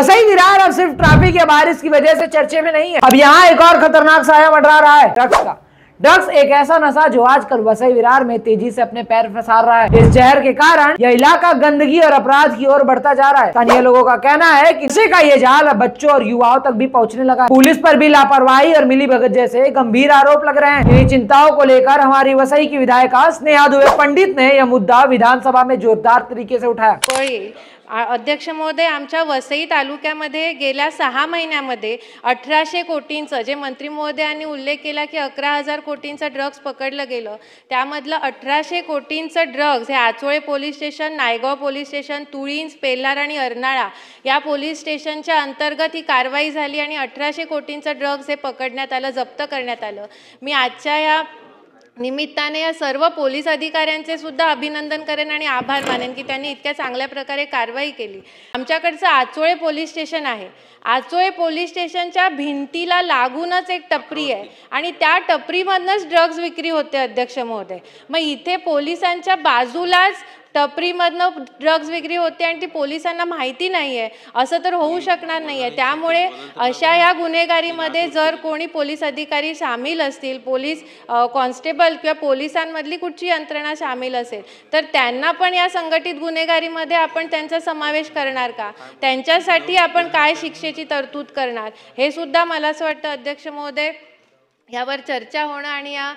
वसई विरार अब सिर्फ ट्रैफिक या बारिश की वजह से चर्चे में नहीं है। अब यहाँ एक और खतरनाक साया मंडरा रहा है ड्रग्स का। ड्रग्स एक ऐसा नशा जो आजकल वसई विरार में तेजी से अपने पैर फंसार रहा है। इस जहर के कारण यह इलाका गंदगी और अपराध की ओर बढ़ता जा रहा है। स्थानीय लोगों का कहना है कि नशे का ये जाल अब बच्चों और युवाओं तक भी पहुंचने लगा है। पुलिस पर भी लापरवाही और मिलीभगत जैसे गंभीर आरोप लग रहे हैं। इन्हीं चिंताओं को लेकर हमारी वसई की विधायिका स्नेहा दुबे पंडित ने यह मुद्दा विधानसभा में जोरदार तरीके से उठाया। अध्यक्ष महोदय, आमच्या वसई तालुक्यामध्ये गेल्या 6 महिन्यामध्ये 1800 कोटींचं, जे मंत्री महोदयांनी उल्लेख केला की 11,000 कोटींचं ड्रग्स पकडलं गेलं, त्यामधलं 1800 कोटींचं ड्रग्स हे Achole police station, Naigaon police station, Tulinj, Pelhar आणि अर्नाळा या पोलीस स्टेशनच्या अंतर्गत ही कारवाई झाली आणि 1800 कोटींचं ड्रग्स हे पकडण्यात आलं, जप्त करण्यात आलं। मी आजच्या या निमित्ताने या सर्व पोलीस अधिकाऱ्यांचे सुद्धा अभिनंदन करेन आणि आभार मानेन की त्यांनी इतक्या चांगल्या प्रकारे कारवाई केली। आमच्याकडचं आचोळे पोलीस स्टेशन आहे। आचोळे पोलीस स्टेशनच्या भिंतीला लागूनच एक टपरी आहे आणि त्या टपरीमधूनच ड्रग्स विक्री होते अध्यक्ष महोदय। मग इथे पोलिसांच्या बाजूलाच टपरीमधनं ड्रग्स विक्री होते आणि ती पोलिसांना माहिती नाही आहे, असं तर होऊ शकणार नाही आहे। त्यामुळे अशा या गुन्हेगारीमध्ये जर कोणी पोलीस अधिकारी सामील असतील, पोलीस कॉन्स्टेबल किंवा पोलिसांमधली कुठची यंत्रणा सामील असेल तर त्यांना पण या संघटित गुन्हेगारीमध्ये आपण त्यांचा समावेश करणार का, त्यांच्यासाठी आपण काय शिक्षेची तरतूद करणार, हे सुद्धा मला असं वाटतं अध्यक्ष महोदय यावर चर्चा होणं आणि या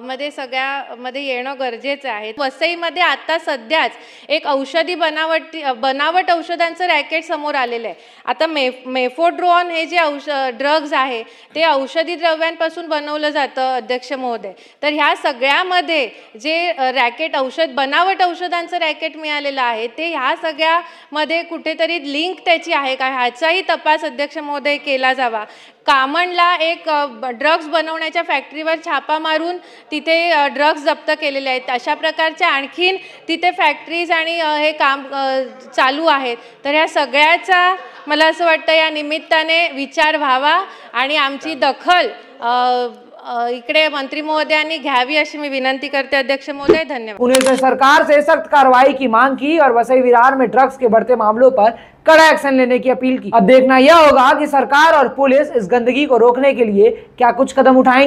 मध्ये सगळ्यामध्ये येणं गरजेचं आहे। वसईमध्ये आता सध्याच एक औषधी बनावट औषधांचं रॅकेट समोर आलेलं आहे। आता मेफोड्रोन हे जे ड्रग्ज आहे ते औषधी द्रव्यांपासून बनवलं जातं अध्यक्ष महोदय। तर ह्या सगळ्यामध्ये जे रॅकेट बनावट औषधांचं रॅकेट मिळालेलं आहे ते ह्या सगळ्यामध्ये कुठेतरी लिंक त्याची आहे का ह्याचाही तपास अध्यक्ष महोदय केला जावा। कामणला एक ड्रग्स बनवण्याच्या फॅक्टरीवर छापा मारून तिथे ड्रग्स जप्त केलेले आहेत। अशा प्रकारच्या आणखीन तिथे फॅक्टरीज आणि हे काम चालू आहेत। तर ह्या सगळ्याचा मला असं वाटतं या निमित्ताने विचार व्हावा आणि आमची दखल इकडे मंत्री महोदयांनी घ्यावी अशी मी विनंती करते अध्यक्ष महोदय। धन्यवाद। उन्होंने सरकार से सख्त कार्रवाई की मांग की और वसई विरार में ड्रग्स के बढ़ते मामलों पर कड़ा एक्शन लेने की अपील की। अब देखना यह होगा कि सरकार और पुलिस इस गंदगी को रोकने के लिए क्या कुछ कदम उठाएंगे।